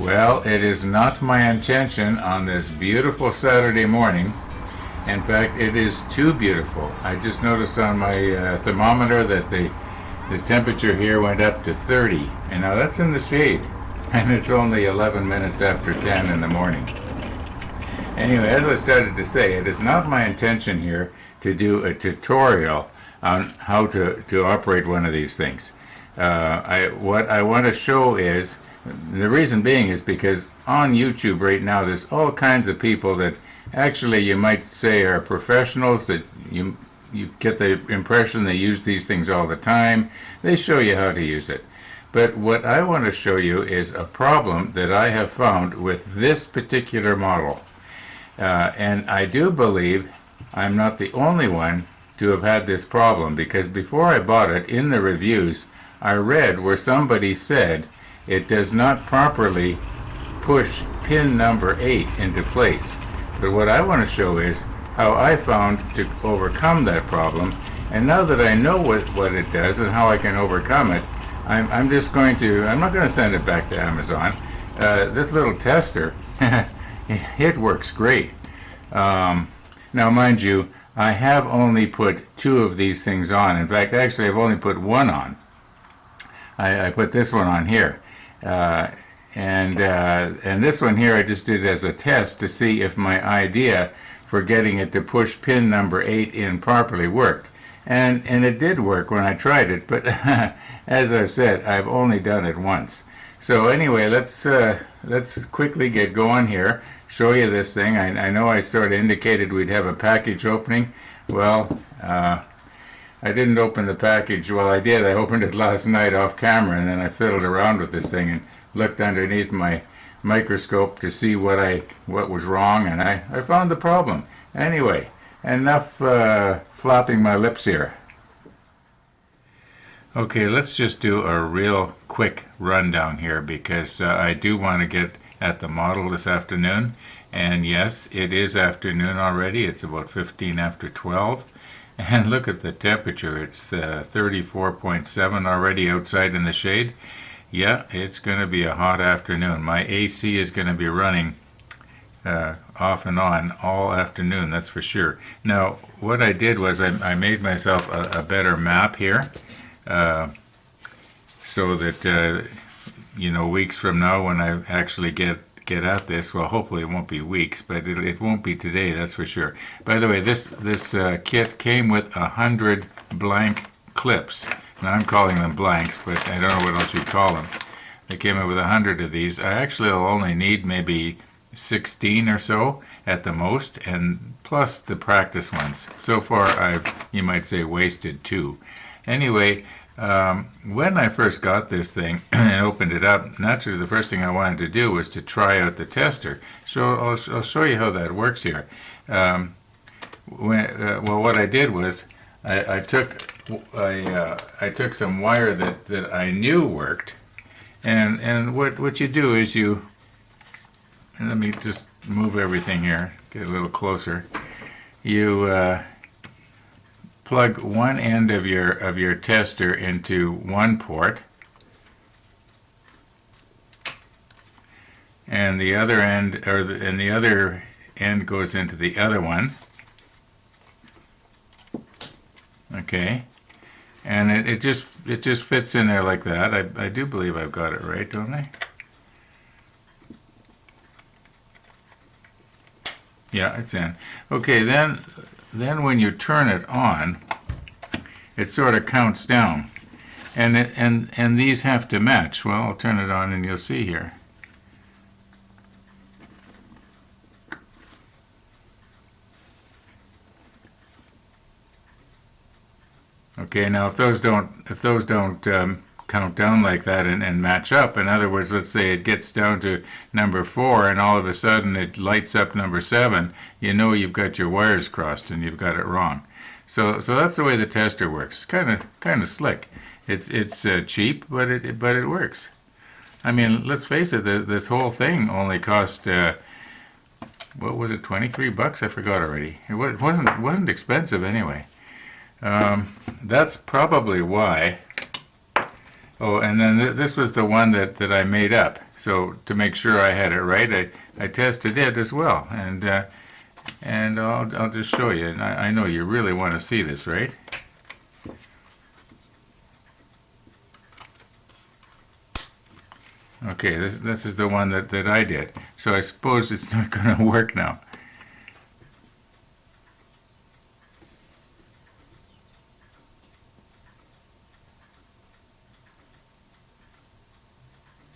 Well, it is not my intention on this beautiful Saturday morning. In fact, it is too beautiful. I just noticed on my thermometer that the temperature here went up to 30, and now that's in the shade, and it's only 11 minutes after 10 in the morning. Anyway, as I started to say, it is not my intention here to do a tutorial on how to operate one of these things. What I want to show is, the reason being is because on YouTube right now there's all kinds of people that actually you might say are professionals, that you get the impression they use these things all the time. They show you how to use it. But what I want to show you is a problem that I have found with this particular model. And I do believe I'm not the only one to have had this problem, because before I bought it, in the reviews, I read where somebody said it does not properly push pin number 8 into place. But what I want to show is how I found to overcome that problem. And now that I know what it does and how I can overcome it, I'm not going to send it back to Amazon. This little tester, it works great. Now mind you, I have only put 2 of these things on. In fact, actually I've only put 1 on. I put this one on here. And this one here I just did as a test to see if my idea for getting it to push pin number 8 in properly worked. And it did work when I tried it, but as I've said, I've only done it once. So anyway, let's quickly get going here, show you this thing. I know I sort of indicated we'd have a package opening. Well, I didn't open the package. Well, I did. I opened it last night off camera, and then I fiddled around with this thing and looked underneath my microscope to see what was wrong, and I found the problem. Anyway, enough flopping my lips here. Okay, let's just do a real quick rundown here, because I do want to get at the model this afternoon. And yes, it is afternoon already. It's about 15 after 12. And look at the temperature. It's 34.7 already outside in the shade. Yeah, it's going to be a hot afternoon. My AC is going to be running off and on all afternoon, that's for sure. Now, what I did was I made myself a better map here, so that, weeks from now when I actually get at this, well, hopefully it won't be weeks, but it won't be today, that's for sure. By the way, this kit came with 100 blank clips. Now I'm calling them blanks, but I don't know what else you'd call them. They came up with 100 of these. I actually will only need maybe 16 or so at the most, and plus the practice ones. So far I've, you might say, wasted 2. Anyway, when I first got this thing and opened it up, naturally the first thing I wanted to do was to try out the tester. So I'll show you how that works here. Well, what I did was I took some wire that I knew worked, and what you do is and let me just move everything here, get a little closer. You plug one end of your tester into one port, and the other end, and the other end goes into the other one. Okay, and it just fits in there like that. I do believe I've got it right, don't I? Yeah, it's in. Okay, then when you turn it on, it sort of counts down, and these have to match. Well, I'll turn it on and you'll see here. Okay, now if those don't count down like that and match up, in other words, let's say it gets down to number 4 and all of a sudden it lights up number 7, you know you've got your wires crossed and you've got it wrong. So that's the way the tester works. It's kind of slick. It's cheap, but it works. I mean, let's face it, this whole thing only cost what was it, 23 bucks? I forgot already. It wasn't expensive anyway. That's probably why Oh, and then this was the one that I made up. So to make sure I had it right, I tested it as well, and I'll just show you. And I know you really want to see this, right? Okay, this is the one that I did. So I suppose it's not going to work now.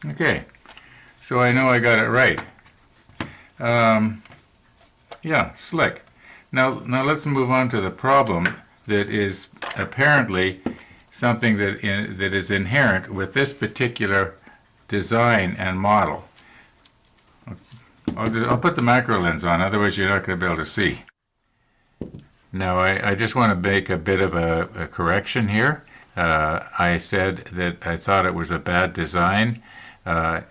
Okay, so I know I got it right. Yeah, slick. Now let's move on to the problem that is apparently something that is inherent with this particular design and model. I'll put the macro lens on, otherwise you're not going to be able to see. Now I just want to make a bit of a correction here. I said that I thought it was a bad design. I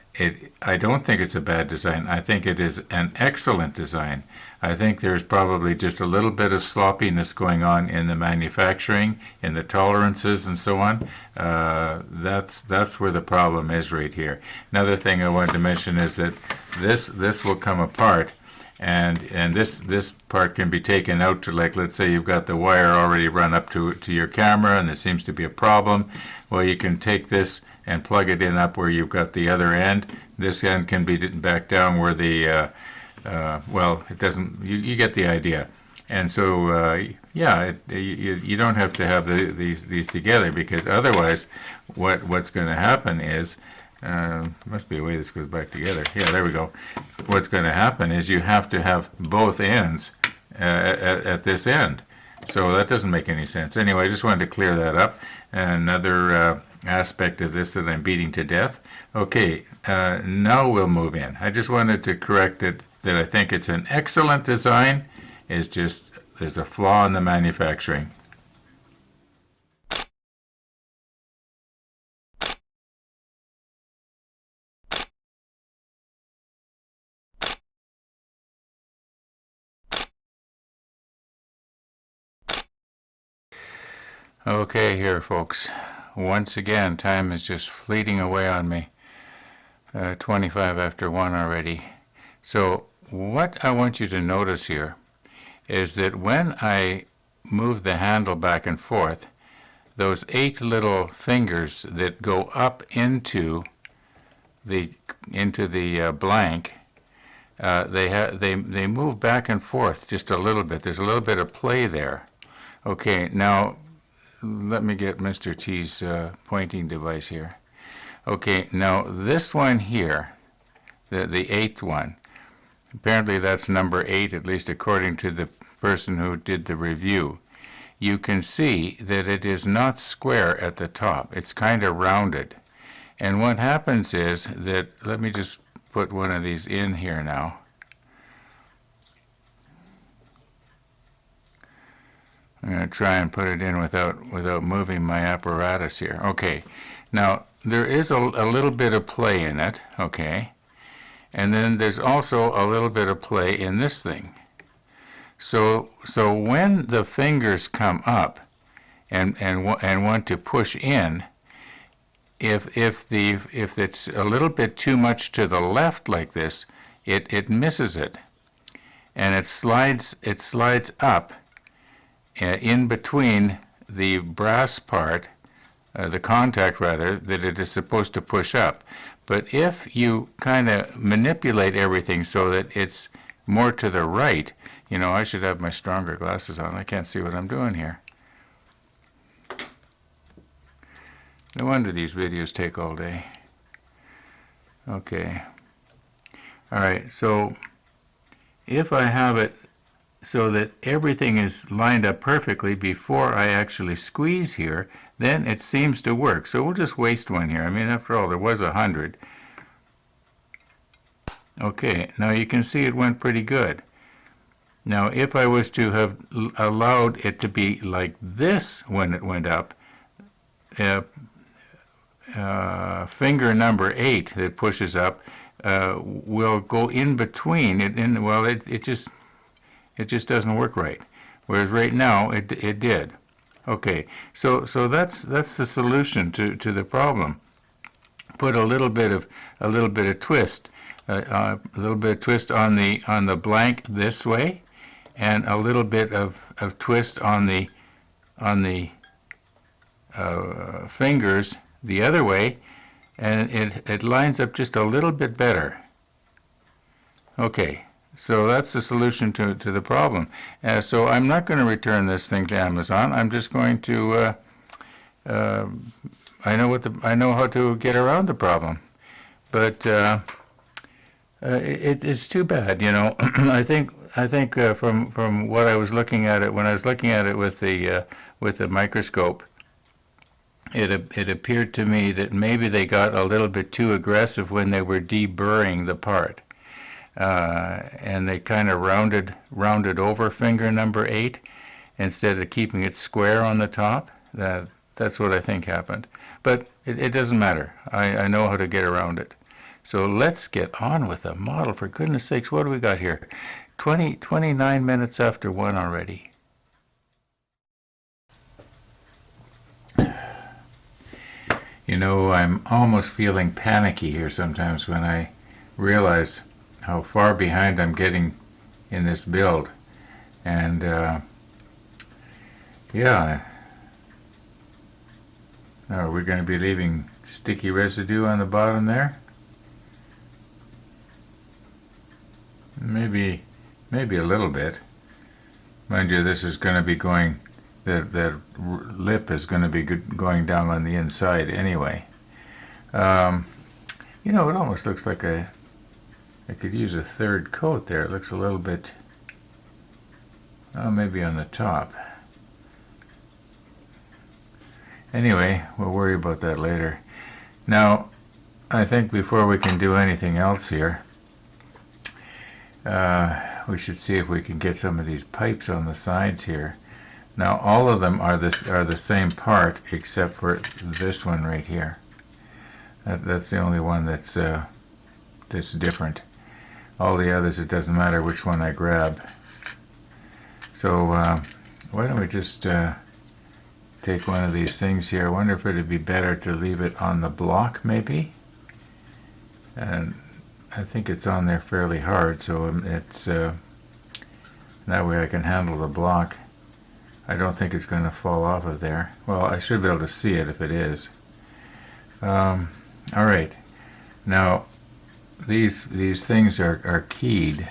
don't think it's a bad design. I think it is an excellent design. I think there's probably just a little bit of sloppiness going on in the manufacturing, in the tolerances and so on. That's where the problem is right here. Another thing I wanted to mention is that this will come apart, and this part can be taken out to, like, let's say you've got the wire already run up to your camera and there seems to be a problem. Well, you can take this and plug it in up where you've got the other end. This end can be back down where the well, it doesn't. You get the idea. And so yeah, you don't have to have these together, because otherwise, what's going to happen is must be a way this goes back together. Yeah, there we go. What's going to happen is you have to have both ends at this end. So that doesn't make any sense. Anyway, I just wanted to clear that up. Another aspect of this that I'm beating to death. Okay, now we'll move in. I just wanted to correct it, that I think it's an excellent design. It's just there's a flaw in the manufacturing. Okay, here, folks. Once again, time is just fleeting away on me. 25 after 1 already. So what I want you to notice here is that when I move the handle back and forth, those 8 little fingers that go up into the blank, they move back and forth just a little bit. There's a little bit of play there. Okay, now let me get Mr. T's pointing device here. Okay, now this one here, the 8th one, apparently that's number 8, at least according to the person who did the review. You can see that it is not square at the top. It's kind of rounded. And what happens is that, let me just put one of these in here now. I'm going to try and put it in without moving my apparatus here. Okay, now there is a little bit of play in it, okay? And then there's also a little bit of play in this thing. So when the fingers come up and want to push in, if it's a little bit too much to the left like this, it misses it, and it slides up in between the brass part, the contact rather, that it is supposed to push up. But if you kind of manipulate everything so that it's more to the right, you know, I should have my stronger glasses on. I can't see what I'm doing here. No wonder these videos take all day. Okay. All right, so if I have it so that everything is lined up perfectly before I actually squeeze here, then it seems to work. So we'll just waste one here. I mean, after all, there was 100. Okay, now you can see it went pretty good. Now, if I was to have allowed it to be like this when it went up, finger number 8 that pushes up will go in between it. Well, it just doesn't work right. Whereas right now it did. Okay, so that's the solution to the problem. put a little bit of twist, a little bit of twist on the blank this way, and a little bit of twist on the fingers the other way, and it lines up just a little bit better. Okay, so that's the solution to the problem. So I'm not going to return this thing to Amazon. I'm just going to I know how to get around the problem, but it's too bad, you know. I think from what I was looking at it when I was looking at it with the microscope, it appeared to me that maybe they got a little bit too aggressive when they were deburring the part, and they kind of rounded over finger number 8 instead of keeping it square on the top. That's what I think happened. But it doesn't matter. I know how to get around it. So let's get on with the model. For goodness sakes, what do we got here? 29 minutes after 1 already. You know, I'm almost feeling panicky here sometimes when I realize how far behind I'm getting in this build. And yeah. Now, are we going to be leaving sticky residue on the bottom there? Maybe a little bit. Mind you, this is going to be going, the lip is going to be going down on the inside anyway. You know, it almost looks like I could use a third coat there. It looks a little bit, maybe on the top. Anyway, we'll worry about that later. Now, I think before we can do anything else here, we should see if we can get some of these pipes on the sides here. Now, all of them are the same part except for this one right here. That's the only one that's different. All the others, it doesn't matter which one I grab. So why don't we just take one of these things here. I wonder if it would be better to leave it on the block, maybe. And I think it's on there fairly hard, so it's that way I can handle the block. I don't think it's going to fall off of there. Well, I should be able to see it if it is. All right. Now, these things are keyed.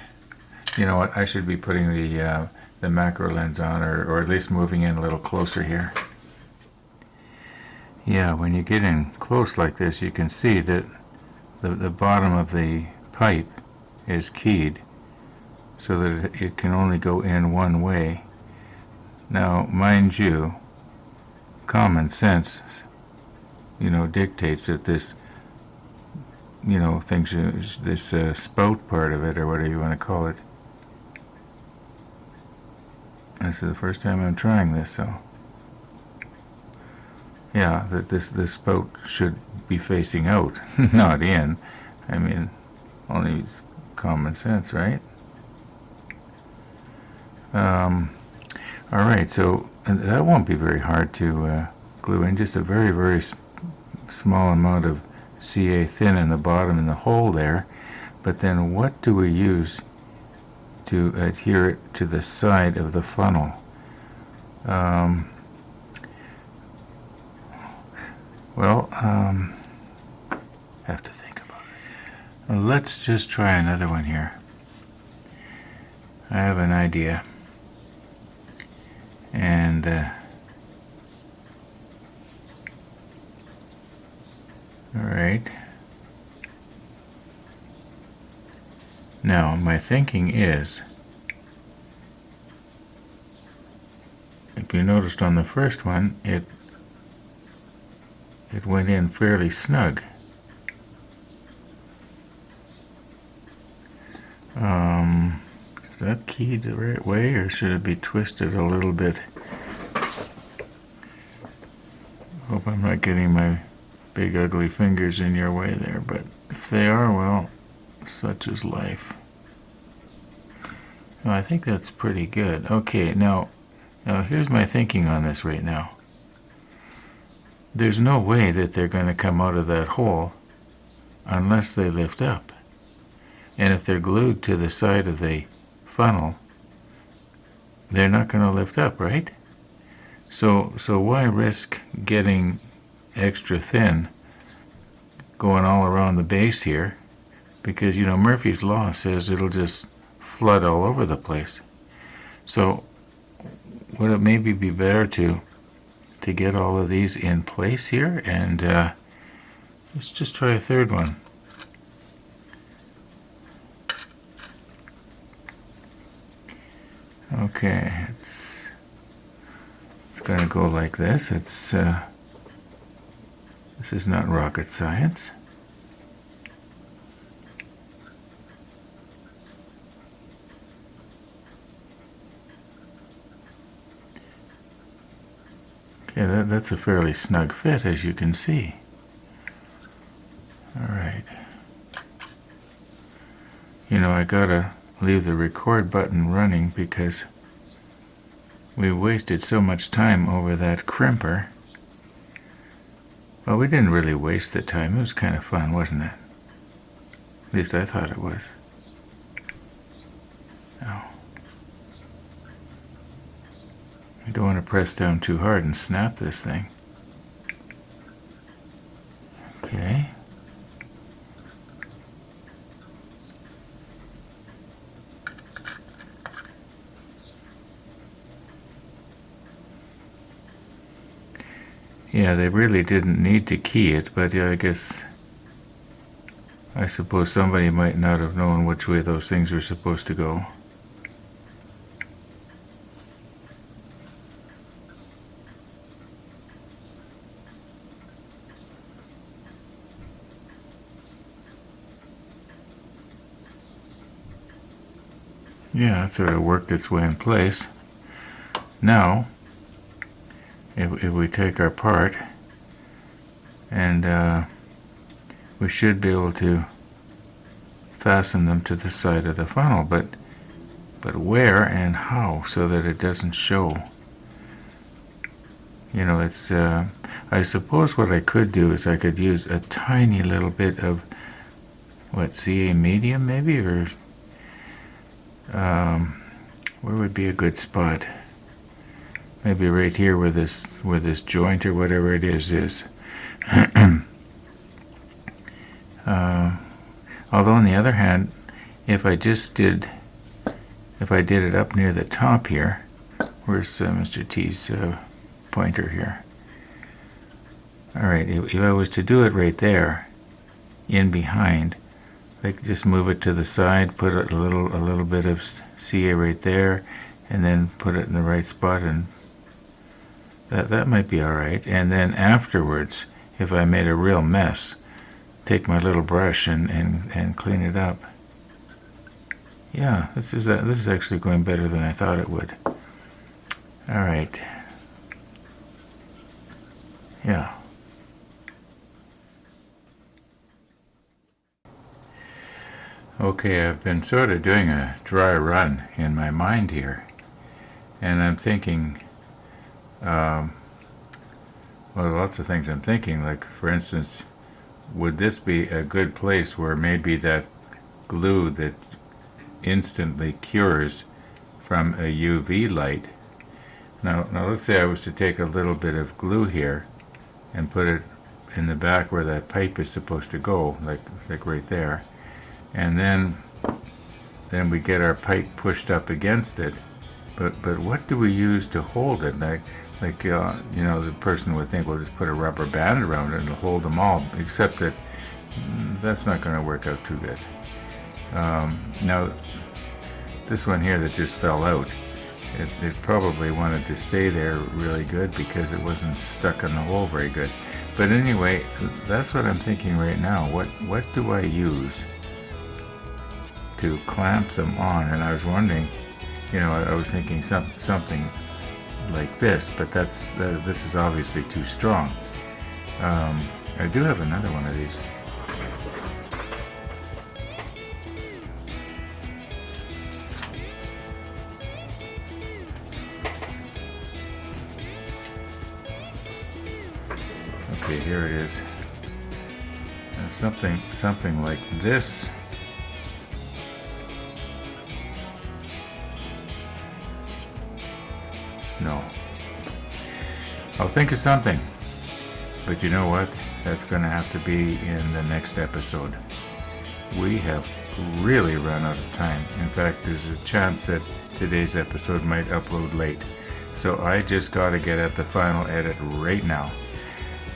You know what? I should be putting the macro lens on, or at least moving in a little closer here. Yeah, when you get in close like this, you can see that the bottom of the pipe is keyed so that it can only go in one way. Now, mind you, common sense, you know, dictates that this, you know, this spout part of it, or whatever you want to call it. This is the first time I'm trying this, so yeah, that this spout should be facing out, not in. I mean, only common sense, right? All right, so that won't be very hard to glue in. Just a very, very small amount of CA thin in the bottom in the hole there. But then what do we use to adhere it to the side of the funnel? Have to think about it. Let's just try another one here. I have an idea. And all right. Now, my thinking is, if you noticed on the first one, it went in fairly snug. Is that keyed the right way, or should it be twisted a little bit? Hope I'm not getting my big ugly fingers in your way there, but if they are, well, such is life. Well, I think that's pretty good. Okay, now here's my thinking on this right now. There's no way that they're going to come out of that hole unless they lift up. And if they're glued to the side of the funnel, they're not going to lift up, right? So why risk getting extra thin going all around the base here? Because, Murphy's Law says it'll just flood all over the place. So would it maybe be better to get all of these in place here? And let's just try a third one. Okay, it's going to go like this. This is not rocket science. Okay, that's a fairly snug fit, as you can see. All right. I gotta leave the record button running because we wasted so much time over that crimper. Well, we didn't really waste the time. It was kind of fun, wasn't it? At least I thought it was. Oh. I don't want to press down too hard and snap this thing. Okay. Yeah, they really didn't need to key it, but yeah, I suppose somebody might not have known which way those things were supposed to go. Yeah, it sort of worked its way in place. Now, if we take our part, and we should be able to fasten them to the side of the funnel, but where and how so that it doesn't show? It's I suppose what I could do is I could use a tiny little bit of CA medium maybe, or where would be a good spot? Maybe right here where this joint or whatever it is. Although on the other hand, if I did it up near the top here, where's Mr. T's pointer here? All right, if I was to do it right there, in behind, I could just move it to the side, put a little bit of CA right there, and then put it in the right spot, and that might be all right. And then afterwards, if I made a real mess, take my little brush and clean it up. Yeah, this is actually going better than I thought it would. All right. Yeah. Okay, I've been sort of doing a dry run in my mind here, and I'm thinking, well, lots of things I'm thinking, like, for instance, would this be a good place where maybe that glue that instantly cures from a UV light? Now let's say I was to take a little bit of glue here and put it in the back where that pipe is supposed to go, like right there, and then we get our pipe pushed up against it. But what do we use to hold it? The person would think, well, just put a rubber band around it and hold them all, except that that's not going to work out too good. Now, this one here that just fell out, it probably wanted to stay there really good because it wasn't stuck in the hole very good. But anyway, that's what I'm thinking right now. What do I use to clamp them on? And I was wondering, I was thinking something like this, but this is obviously too strong. I do have another one of these. Okay, here it is. something like this. No. I'll think of something. But you know what? That's going to have to be in the next episode. We have really run out of time. In fact, there's a chance that today's episode might upload late. So I just got to get at the final edit right now.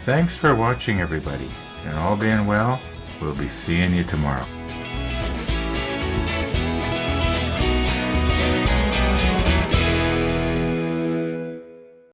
Thanks for watching, everybody. And all being well, we'll be seeing you tomorrow.